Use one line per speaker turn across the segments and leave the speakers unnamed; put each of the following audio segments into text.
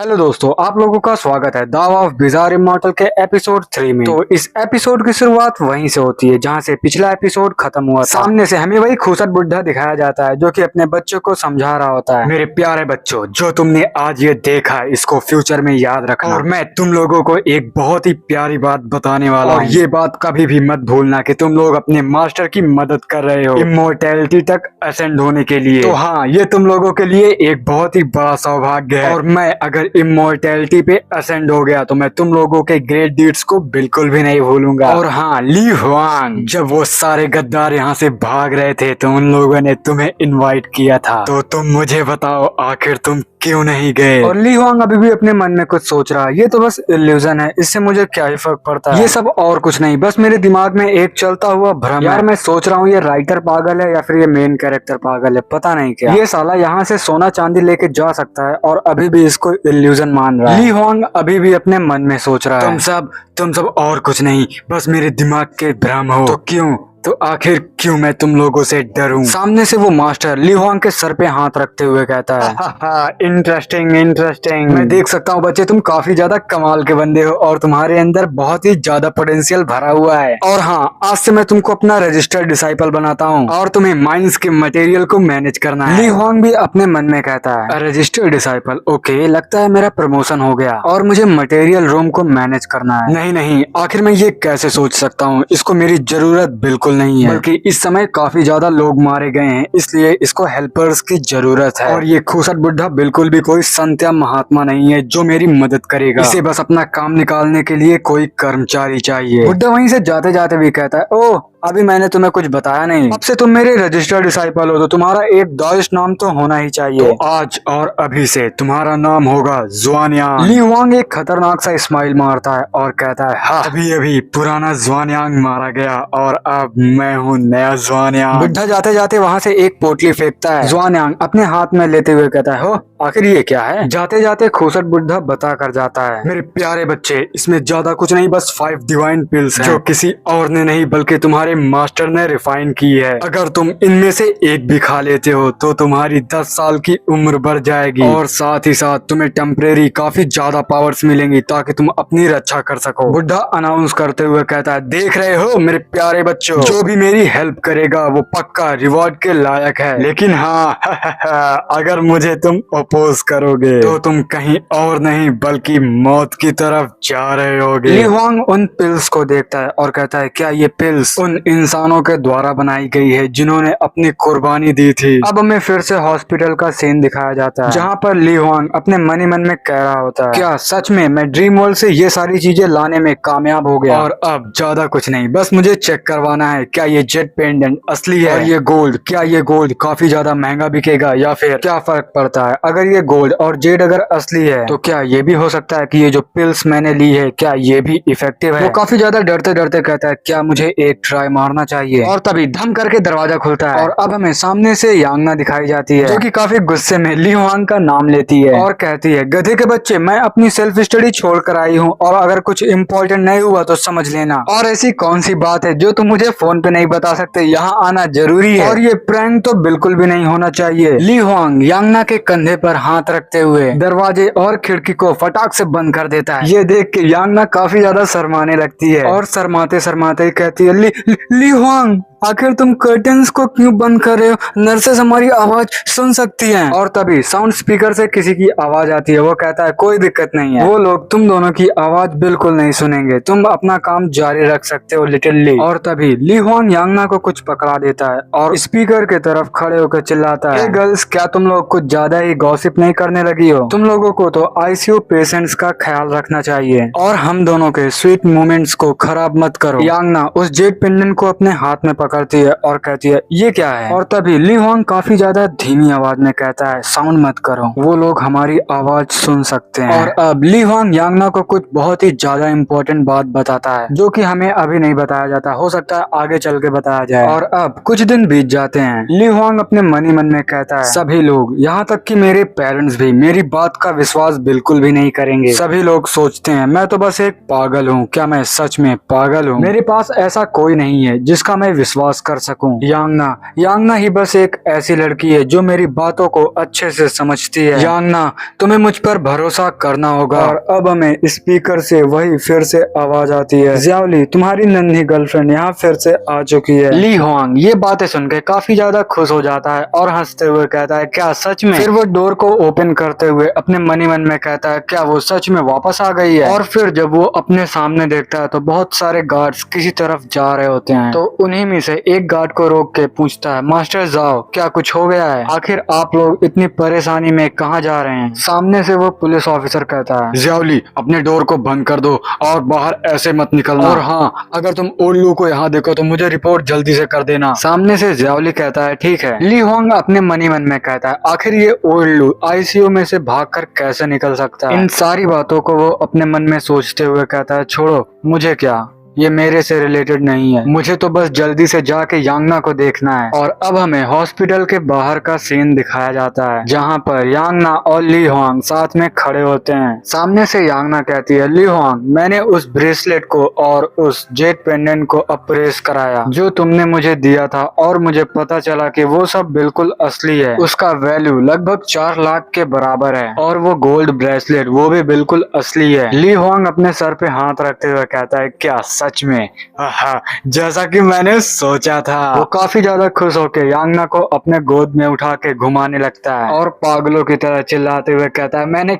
Hello दोस्तों, आप लोगों का स्वागत है दाव ऑफ बिजार इमॉर्टल के एपिसोड 3 में। तो इस एपिसोड की शुरुआत वहीं से होती है जहां से पिछला एपिसोड खत्म हुआ था। सामने से हमें वही खूसट बुढ़ा दिखाया जाता है जो कि अपने बच्चों को समझा रहा होता है, मेरे प्यारे बच्चों, जो तुमने आज ये देखा है इसको फ्यूचर में याद रखना। और मैं तुम लोगों को एक बहुत ही प्यारी बात बताने वाला हूँ, और ये बात कभी भी मत भूलना कि तुम लोग अपने मास्टर की मदद कर रहे हो इमोर्टैलिटी तक असेंड होने के लिए। तो हाँ, ये तुम लोगों के लिए एक बहुत ही बड़ा सौभाग्य है, और मैं अगर इमोर्टैलिटी पे असेंड हो गया तो मैं तुम लोगों के ग्रेट डीड्स को बिल्कुल भी नहीं भूलूंगा। और हाँ, ली हुआंग, जब वो सारे गद्दार यहाँ से भाग रहे थे तो उन लोगों ने तुम्हें इनवाइट किया था, तो तुम मुझे बताओ आखिर तुम क्यों नहीं गए। और ली हुआंग अभी भी अपने मन में कुछ सोच रहा है, ये तो बस इल्यूजन है, इससे मुझे क्या ही फर्क पड़ता है, ये सब और कुछ नहीं, बस मेरे दिमाग में एक चलता हुआ भ्रम यार। मैं सोच रहा हूँ ये राइटर पागल है या फिर ये मेन कैरेक्टर पागल है, पता नहीं क्या। ये साला यहाँ से सोना चांदी लेके जा सकता है और अभी भी इसको इल्यूजन मान रहा है। ली हुआंग अभी भी अपने मन में सोच रहा है, तुम सब और कुछ नहीं, बस मेरे दिमाग के भ्रम हो। तो क्यों, तो आखिर क्यों मैं तुम लोगों से डरूं। सामने से वो मास्टर ली हुआंग के सर पे हाथ रखते हुए कहता है इंटरेस्टिंग इंटरेस्टिंग, मैं देख सकता हूँ बच्चे, तुम काफी ज्यादा कमाल के बंदे हो और तुम्हारे अंदर बहुत ही ज्यादा पोटेंशियल भरा हुआ है। और हाँ, आज से मैं तुमको अपना रजिस्टर्ड डिसाइपल बनाता हूँ और तुम्हें माइंस के मटेरियल को मैनेज करना है। ली हुआंग भी अपने मन में कहता है रजिस्टर्ड डिसाइपल, ओके, लगता है मेरा प्रमोशन हो गया और मुझे मटेरियल रूम को मैनेज करना है। नहीं नहीं, आखिर मैं ये कैसे सोच सकता हूँ, इसको मेरी जरूरत बिल्कुल नहीं है, बल्कि इस समय काफी ज्यादा लोग मारे गए हैं, इसलिए इसको हेल्पर्स की जरूरत है। और ये खूसट बुढ़ा बिल्कुल भी कोई संत या महात्मा नहीं है जो मेरी मदद करेगा, इसे बस अपना काम निकालने के लिए कोई कर्मचारी चाहिए। बुढ़ा वहीं से जाते जाते भी कहता है, ओह अभी मैंने तुम्हें कुछ बताया नहीं, अब से तुम मेरे रजिस्टर्ड डिसाइपल हो तो तुम्हारा एक दाइश नाम तो होना ही चाहिए। तो आज और अभी से तुम्हारा नाम होगा ज़ुआनयांग। ली हुआंग एक खतरनाक सा स्माइल मारता है और कहता है, हाँ, अभी अभी पुराना ज़ुआनयांग मारा गया और अब मैं हूँ नया ज़ुआनयांग। बुढ़ा जाते जाते वहाँ से एक पोटली फेंकता है, ज़ुआनयांग अपने हाथ में लेते हुए कहता है, हो आखिर ये क्या है। जाते जाते खूसट बुढ़ा बता कर जाता है, मेरे प्यारे बच्चे, इसमें ज्यादा कुछ नहीं, बस 5 डिवाइन पिल्स हैं, जो किसी और ने नहीं बल्कि तुम्हारे मास्टर ने रिफाइन की है। अगर तुम इनमें से एक भी खा लेते हो तो तुम्हारी 10 साल की उम्र बढ़ जाएगी और साथ ही साथ तुम्हें टेम्परेरी काफी ज्यादा पावर्स मिलेंगी ताकि तुम अपनी रक्षा कर सको। बुढ़ा अनाउंस करते हुए कहता है, देख रहे हो मेरे प्यारे बच्चों, जो भी मेरी हेल्प करेगा वो पक्का रिवॉर्ड के लायक है, लेकिन हाँ अगर मुझे तुम अपोज करोगे तो तुम कहीं और नहीं बल्कि मौत की तरफ जा रहे होगे। ली हुआंग उन पिल्स को देखता है और कहता है, क्या ये पिल्स उन इंसानों के द्वारा बनाई गई है जिन्होंने अपनी कुर्बानी दी थी। अब हमें फिर से हॉस्पिटल का सीन दिखाया जाता है जहाँ पर ली हुआंग अपने मन ही मन में कह रहा होता है, क्या सच में मैं ड्रीम वर्ल्ड से ये सारी चीजें लाने में कामयाब हो गया, और अब ज्यादा कुछ नहीं, बस मुझे चेक करवाना है क्या ये जेट पेंडेंट असली है, और ये गोल्ड, क्या ये गोल्ड काफी ज्यादा महंगा बिकेगा या फिर क्या फर्क पड़ता है। अगर ये गोल्ड और जेड अगर असली है तो क्या ये भी हो सकता है कि ये जो पिल्स मैंने ली है क्या ये भी इफेक्टिव है। वो काफी ज्यादा डरते डरते कहता है, क्या मुझे एक ट्राई मारना चाहिए। और तभी धम करके दरवाजा खुलता है और अब हमें सामने से यांगना दिखाई जाती है जो कि काफी गुस्से में ली हुआंग का नाम लेती है और कहती है, गधे के बच्चे, मैं अपनी सेल्फ स्टडी छोड़ कर आई हूँ और अगर कुछ इम्पोर्टेंट नहीं हुआ तो समझ लेना। और ऐसी कौन सी बात है जो तुम मुझे फोन पे नहीं बता सकते, यहाँ आना जरूरी है और ये प्रैंक तो बिल्कुल भी नहीं होना चाहिए। ली हुआंग यांगना के कंधे पर हाथ रखते हुए दरवाजे और खिड़की को फटाक से बंद कर देता है। ये देख के यांगना काफी ज्यादा शर्माने लगती है और शर्माते शर्माते ही कहती है, ली हुआंग, आखिर तुम कर्टन्स को क्यों बंद कर रहे हो, नर्सेस हमारी आवाज सुन सकती हैं। और तभी साउंड स्पीकर से किसी की आवाज आती है, वो कहता है, कोई दिक्कत नहीं है, वो लोग तुम दोनों की आवाज बिल्कुल नहीं सुनेंगे, तुम अपना काम जारी रख सकते हो लिटिल। और तभी ली हुआंग यांगना को कुछ पकड़ा देता है और स्पीकर की तरफ खड़े होकर चिल्लाता है, गर्ल्स, क्या तुम लोग कुछ ज्यादा ही गॉसिप नहीं करने लगी हो, तुम लोगों को तो आईसीयू पेशेंट्स का ख्याल रखना चाहिए और हम दोनों के स्वीट मोमेंट्स को खराब मत करो। यांगना उस जेट पेंडेंट को अपने हाथ में करती है और कहती है, ये क्या है। और तभी ली हुआंग काफी ज्यादा धीमी आवाज में कहता है, साउंड मत करो, वो लोग हमारी आवाज सुन सकते हैं। और अब ली हुआंग यांगना को कुछ बहुत ही ज्यादा इम्पोर्टेंट बात बताता है जो कि हमें अभी नहीं बताया जाता, हो सकता है आगे चल के बताया जाए। और अब कुछ दिन बीत जाते हैं। ली हुआंग अपने मन ही मन में कहता है, सभी लोग, यहाँ तक कि मेरे पेरेंट्स भी मेरी बात का विश्वास बिल्कुल भी नहीं करेंगे। सभी लोग सोचते हैं मैं तो बस एक पागल हूँ। क्या मैं सच में पागल हूँ? मेरे पास ऐसा कोई नहीं है जिसका मैं विश्वास विश्वास कर सकूं। यांगना ही बस एक ऐसी लड़की है जो मेरी बातों को अच्छे से समझती है। यांगना, तुम्हें मुझ पर भरोसा करना होगा। और अब हमें स्पीकर से वही फिर से आवाज आती है, ज़ियाओली, तुम्हारी नन्ही गर्लफ्रेंड यहाँ फिर से आ चुकी है। ली हुआंग ये बातें सुनकर काफी ज्यादा खुश हो जाता है और हंसते हुए कहता है, क्या सच में? फिर वो डोर को ओपन करते हुए अपने मन ही मन में कहता है, क्या वो सच में वापस आ गई है? और फिर जब वो अपने सामने देखता है तो बहुत सारे गार्ड्स किसी तरफ जा रहे होते हैं। तो उन्हीं में से एक गार्ड को रोक के पूछता है, मास्टर जाओ, क्या कुछ हो गया है? आखिर आप लोग इतनी परेशानी में कहाँ जा रहे हैं? सामने से वो पुलिस ऑफिसर कहता है, ज़ियाओली, अपने डोर को बंद कर दो और बाहर ऐसे मत निकलना। और हाँ, अगर तुम ओल्लू को यहाँ देखो तो मुझे रिपोर्ट जल्दी से कर देना। सामने से ज़ियाओली कहता है, ठीक है। ली हुआंग अपने मन ही मन में कहता है, आखिर ये ओल्लू आईसीयू में से भागकर कैसे निकल सकता है? इन सारी बातों को वो अपने मन में सोचते हुए कहता है, छोड़ो, मुझे क्या, ये मेरे से रिलेटेड नहीं है, मुझे तो बस जल्दी से जाके यांगना को देखना है। और अब हमें हॉस्पिटल के बाहर का सीन दिखाया जाता है जहाँ पर यांगना और ली हुआंग साथ में खड़े होते हैं। सामने से यांगना कहती है, ली हुआंग, मैंने उस ब्रेसलेट को और उस जेट पेंडेंट को अप्रेस कराया जो तुमने मुझे दिया था और मुझे पता चला कि वो सब बिल्कुल असली है। उसका वैल्यू लगभग 4 लाख के बराबर है और वो गोल्ड ब्रेसलेट वो भी बिल्कुल असली है। ली हुआंग अपने सर पे हाथ रखते हुए कहता है, क्या सच में? जैसा कि मैंने सोचा था। वो काफी ज्यादा खुश होकर यांगना को अपने गोद में उठा के घुमाने लगता है और पागलों की तरह चिल्लाते हुए कहता है, मैंने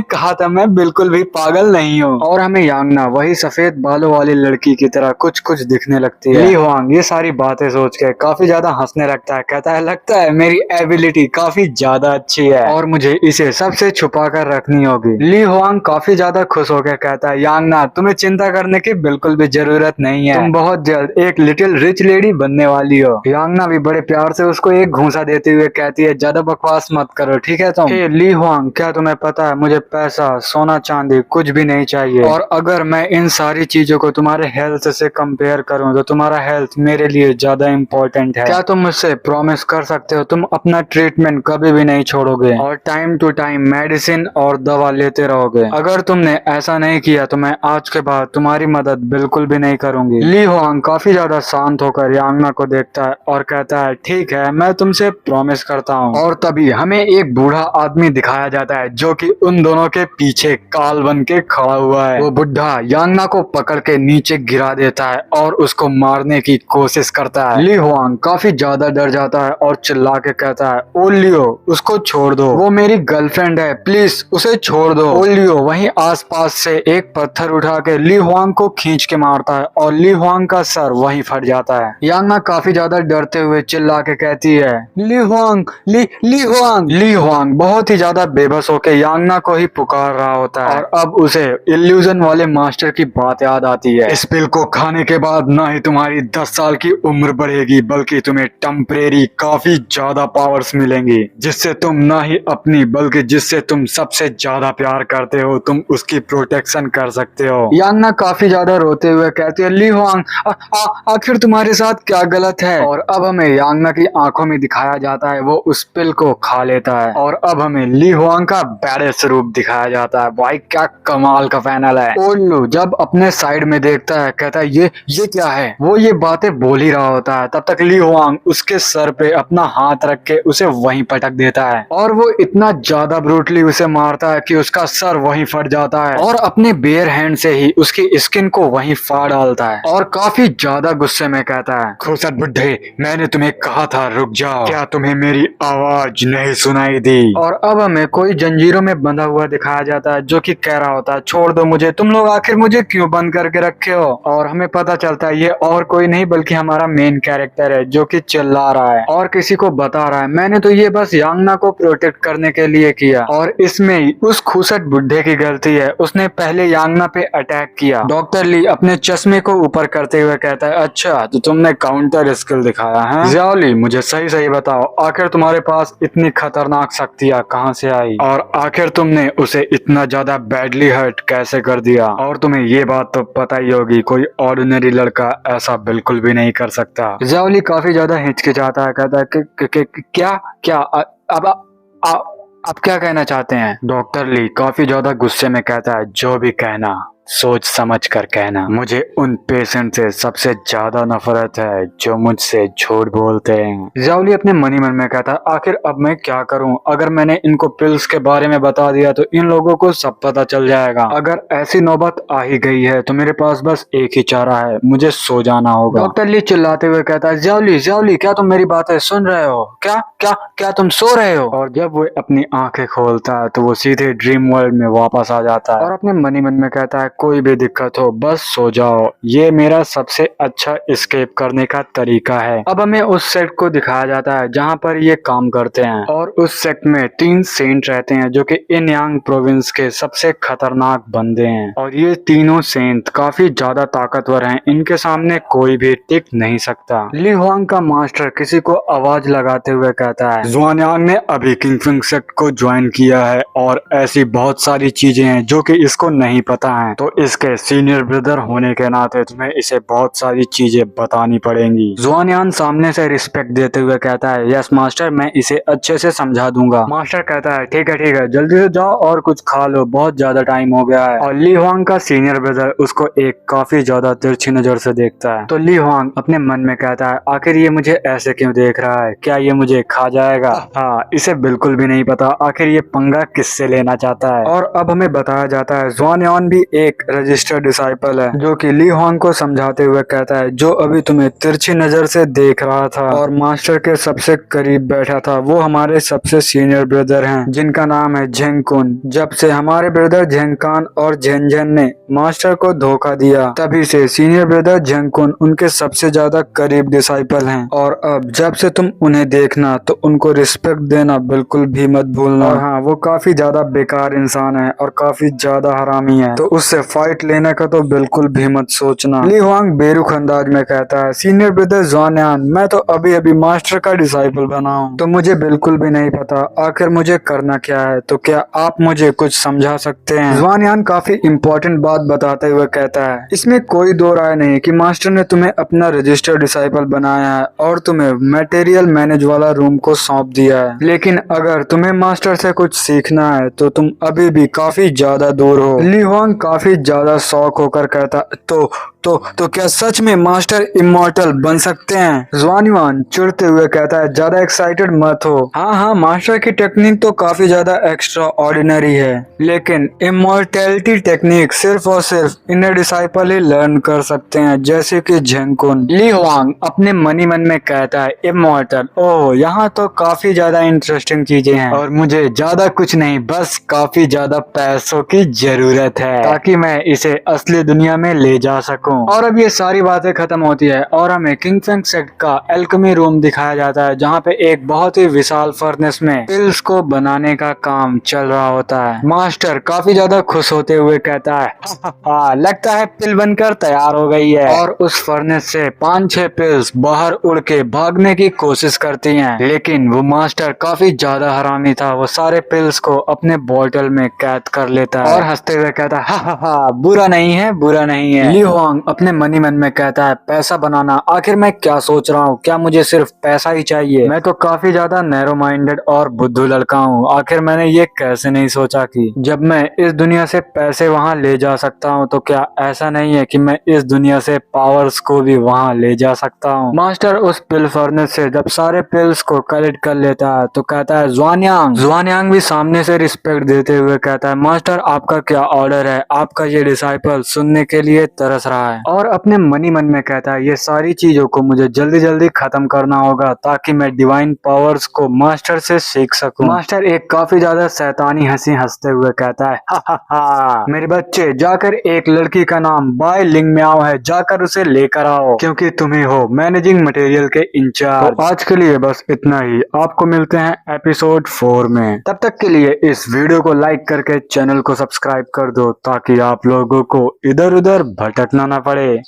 कहा था मैं बिल्कुल भी पागल नहीं हूँ। और हमें यांगना वही सफेद बालों वाली लड़की की तरह कुछ कुछ दिखने लगती है। ली हुआंग ये सारी बातें सोच के काफी ज्यादा हंसने लगता है, कहता है, लगता है मेरी एबिलिटी काफी ज्यादा अच्छी है और मुझे इसे सबसे छुपा कर रखनी होगी। ली हुआंग काफी ज्यादा खुश होकर कहता है, यांगना, तुम्हें चिंता करने की बिल्कुल भी जरूरत नहीं है, तुम बहुत जल्द एक लिटिल रिच लेडी बनने वाली हो। यांगना भी बड़े प्यार से उसको एक घूंसा देते हुए कहती है, ज्यादा बकवास मत करो, ठीक है तुम? ली हुआंग, क्या तुम्हें पता है मुझे पैसा, सोना चांदी कुछ भी नहीं चाहिए, और अगर मैं इन सारी चीजों को तुम्हारे हेल्थ से कंपेयर करूं तो तुम्हारा हेल्थ मेरे लिए ज्यादा इम्पोर्टेंट है। क्या तुम मुझसे प्रॉमिस कर सकते हो तुम अपना ट्रीटमेंट कभी भी नहीं छोड़ोगे और टाइम टू टाइम मेडिसिन और दवा लेते रहोगे? अगर तुमने ऐसा नहीं किया तो मैं आज के बाद तुम्हारी मदद बिल्कुल भी नहीं करूंगी। ली हुआंग काफी ज्यादा शांत होकर यांगना को देखता है और कहता है, ठीक है, मैं तुमसे प्रॉमिस करता हूँ। और तभी हमें एक बूढ़ा आदमी दिखाया जाता है जो कि उन दोनों के पीछे काल बन के खड़ा हुआ है। वो बुढ़ा यांगना को पकड़ के नीचे गिरा देता है और उसको मारने की कोशिश करता है। ली हुआंग काफी ज्यादा डर जाता है और चिल्ला के कहता है, ओ लियो, उसको छोड़ दो, वो मेरी गर्लफ्रेंड है, प्लीज उसे छोड़ दो। ओ लियो वहीं आसपास से एक पत्थर उठा के ली हुआंग को खींच के मारता है और ली हुआंग का सर वहीं फट जाता है। यांगना काफी ज्यादा डरते हुए चिल्ला के कहती है, ली हुआंग, ली हुआंग। ली हुआंग बहुत ही ज्यादा बेबस होकर यांगना को ही पुकार रहा होता है और अब उसे इल्यूजन वाले मास्टर की बात याद आती है। इस पिल को खाने के बाद न ही तुम्हारी 10 साल की उम्र बढ़ेगी बल्कि तुम्हें टेम्परेरी काफी ज्यादा पावर्स मिलेंगी, जिससे तुम न ही अपनी बल्कि जिससे तुम सबसे ज्यादा प्यार करते हो तुम उसकी प्रोटेक्शन कर सकते हो। यांगना काफी ज्यादा रोते हुए कहती है, ली हुआंग, आखिर तुम्हारे साथ क्या गलत है? और अब हमें यांगना की आंखों में दिखाया जाता है वो उस पिल को खा लेता है और अब हमें ली हुआंग का बैडेस्ट रूप दिखाया जाता है। भाई क्या कमाल का फाइनल है। ओल्लू जब अपने साइड में देखता है कहता है, ये क्या है? वो ये बातें बोल ही रहा होता है तब तक ली हुआंग उसके सर पे अपना हाथ रख के उसे वहीं पटक देता है और वो इतना ज्यादा ब्रूटली उसे मारता है कि उसका सर वहीं फट जाता है और अपने बेयर हैंड से ही उसकी स्किन को वहीं फाड़ डालता है और काफी ज्यादा गुस्से में कहता है, खूसट बुड्ढे, मैंने तुम्हें कहा था रुक जाओ, क्या तुम्हें मेरी आवाज नहीं सुनाई दी? और अब हमें कोई जंजीरों में बंधा हुआ दिखाया जाता है जो कि कह रहा होता है, छोड़ दो मुझे, तुम लोग आखिर मुझे क्यों बंद करके रखे हो? और हमें पता चलता है ये और कोई नहीं बल्कि हमारा मेन कैरेक्टर है जो कि चिल्ला रहा है और किसी को बता रहा है, मैंने तो ये बस यांगना को प्रोटेक्ट करने के लिए किया और इसमें उस खूसट बुड्ढे की गलती है, उसने पहले यांगना पे अटैक किया। डॉक्टर ली अपने चश्मे को ऊपर करते हुए कहता है, अच्छा तो तुमने काउंटर स्किल दिखाया है? ज़ियाओली मुझे सही सही बताओ, आखिर तुम्हारे पास इतनी खतरनाक शक्तियाँ कहाँ से आई और आखिर तुमने उसे इतना ज्यादा बैडली हर्ट कैसे कर दिया? और तुम्हें ये बात तो पता ही होगी कोई ऑर्डिनरी लड़का ऐसा बिल्कुल भी नहीं कर सकता। ज़ियाओली काफी ज्यादा हिचकिचाता है, कहता है क्या अब क्या कहना चाहते हैं? डॉक्टर ली काफी ज्यादा गुस्से में कहता है, जो भी कहना सोच समझ कर कहना। मुझे उन पेशेंट से सबसे ज्यादा नफरत है जो मुझसे झूठ बोलते हैं। जियाउली अपने मनी मन में कहता है, आखिर अब मैं क्या करूं? अगर मैंने इनको पिल्स के बारे में बता दिया तो इन लोगों को सब पता चल जाएगा। अगर ऐसी नौबत आ ही गई है तो मेरे पास बस एक ही चारा है, मुझे सो जाना होगा। डॉक्टर ली चिल्लाते हुए कहता है, जियाउली जियाउली क्या तुम मेरी बातें सुन रहे हो? क्या क्या क्या तुम सो रहे हो? और जब वो अपनी आंखें खोलता है तो वो सीधे ड्रीम वर्ल्ड में वापस आ जाता है और अपने मनी मन में कहता है, कोई भी दिक्कत हो बस सो जाओ, ये मेरा सबसे अच्छा एस्केप करने का तरीका है। अब हमें उस सेट को दिखाया जाता है जहाँ पर ये काम करते हैं और उस सेट में 3 सेंट रहते हैं जो कि इन यांग प्रोविंस के सबसे खतरनाक बंदे हैं और ये तीनों सेंट काफी ज्यादा ताकतवर हैं, इनके सामने कोई भी टिक नहीं सकता। ली हुआंग का मास्टर किसी को आवाज लगाते हुए कहता है, जुआन यांग ने अभी किंगफिंग सेक्ट को ज्वाइन किया है और ऐसी बहुत सारी चीजें हैं जो कि इसको नहीं पता है, तो इसके सीनियर ब्रदर होने के नाते तुम्हें इसे बहुत सारी चीजें बतानी पड़ेंगी। जुआन यांग सामने से रिस्पेक्ट देते हुए कहता है, यस मास्टर, मैं इसे अच्छे से समझा दूंगा। मास्टर कहता है, ठीक है जल्दी से जाओ और कुछ खा लो, बहुत ज्यादा टाइम हो गया है। और ली हुआंग का सीनियर ब्रदर उसको एक काफी ज्यादा तिरछी नजर से देखता है तो ली हुआंग अपने मन में कहता है, आखिर ये मुझे ऐसे क्यों देख रहा है? क्या ये मुझे खा जाएगा? हाँ, इसे बिल्कुल भी नहीं पता आखिर ये पंगा किससे लेना चाहता है। और अब हमें बताया जाता है जुआन यांग भी एक रजिस्टर्ड डिसाइपल है जो कि ली हुआंग को समझाते हुए कहता है, जो अभी तुम्हें तिरछी नजर से देख रहा था और मास्टर के सबसे करीब बैठा था वो हमारे सबसे सीनियर ब्रदर हैं जिनका नाम है झेंग कुन। जब से हमारे ब्रदर झेंग कान और झेन झेन ने मास्टर को धोखा दिया तभी से सीनियर ब्रदर झेंग कुन उनके सबसे ज्यादा करीब डिसाइपल हैं और अब जब से तुम उन्हें देखना तो उनको रिस्पेक्ट देना बिल्कुल भी मत भूलना। और हाँ, वो काफी ज्यादा बेकार इंसान है और काफी ज्यादा हरामी है, तो उससे फाइट लेने का तो बिल्कुल भी मत सोचना। ली हुआंग बेरुख अंदाज में कहता है, सीनियर ब्रदर जुआन यांग, मैं तो अभी अभी मास्टर का डिसाइपल बना हूँ तो मुझे बिल्कुल भी नहीं पता आखिर मुझे करना क्या है, तो क्या आप मुझे कुछ समझा सकते हैं? जुआन यांग काफी इम्पोर्टेंट बात बताते हुए कहता है, इसमें कोई दो राय नहीं कि मास्टर ने तुम्हें अपना रजिस्टर्ड डिसाइपल बनाया है और तुम्हें मटेरियल मैनेज वाला रूम को सौंप दिया है, लेकिन अगर तुम्हें मास्टर से कुछ सीखना है तो तुम अभी भी काफी ज्यादा दूर हो। ली हुआंग काफी ज्यादा शौक होकर कहता, तो क्या सच में मास्टर इमॉर्टल बन सकते हैं? जुआन यांग चिढ़ते हुए कहता है, ज्यादा एक्साइटेड मत हो। हाँ, मास्टर की टेक्निक तो काफी ज्यादा एक्स्ट्रा ऑर्डिनरी है, लेकिन इमॉर्टैलिटी टेक्निक सिर्फ और सिर्फ इनर डिसाइपल ही लर्न कर सकते हैं, जैसे कि झेंग कुन। ली हुआंग अपने मनी मन में कहता है, इमॉर्टल, ओह यहाँ तो काफी ज्यादा इंटरेस्टिंग चीजें हैं और मुझे ज्यादा कुछ नहीं, बस काफी ज्यादा पैसों की जरूरत है ताकि मैं इसे असली दुनिया में ले जा सकूं। और अब ये सारी बातें खत्म होती है और हमें किंगफिंग सेक्ट का एल्केमी रूम दिखाया जाता है जहाँ पे एक बहुत ही विशाल फर्नेस में पिल्स को बनाने का काम चल रहा होता है। मास्टर काफी ज्यादा खुश होते हुए कहता है, हाँ, लगता है पिल बनकर तैयार हो गई है। और उस फर्नेस से 5-6 पिल्स बाहर उड़ के भागने की कोशिश करती हैं, लेकिन वो मास्टर काफी ज्यादा हरामी था, वो सारे पिल्स को अपने बोतल में कैद कर लेता है और हंसते हुए कहता है, हा, बुरा नहीं है, बुरा नहीं है। ली हुआंग अपने मनी मन में कहता है, पैसा बनाना, आखिर मैं क्या सोच रहा हूँ? क्या मुझे सिर्फ पैसा ही चाहिए? मैं तो काफी ज्यादा नैरो माइंडेड और बुद्धू लड़का हूँ, आखिर मैंने ये कैसे नहीं सोचा कि जब मैं इस दुनिया से पैसे वहाँ ले जा सकता हूँ तो क्या ऐसा नहीं है कि मैं इस दुनिया से पावर्स को भी वहाँ ले जा सकता हूँ। मास्टर उस पिल फर्नेस से जब सारे पिल्स को कलेक्ट कर लेता है तो कहता है, जुआन यांग भी सामने से रिस्पेक्ट देते हुए कहता है, मास्टर आपका क्या ऑर्डर है? आपका ये डिसाइपल सुनने के लिए तरस रहा है। और अपने मनी मन में कहता है, ये सारी चीजों को मुझे जल्दी जल्दी खत्म करना होगा ताकि मैं डिवाइन पावर्स को मास्टर से सीख सकूं। मास्टर एक काफी ज्यादा शैतानी हंसी हंसते हुए कहता है, हा, मेरे बच्चे, जाकर एक लड़की का नाम बाय लिंग म्याओ है, जाकर उसे लेकर आओ क्योंकि तुम्हें हो मैनेजिंग मटेरियल के इंचार्ज। तो आज के लिए बस इतना ही, आपको मिलते हैं एपिसोड 4 में। तब तक के लिए इस वीडियो को लाइक करके चैनल को सब्सक्राइब कर दो ताकि आप लोगों को इधर उधर भटकना ना पड़े।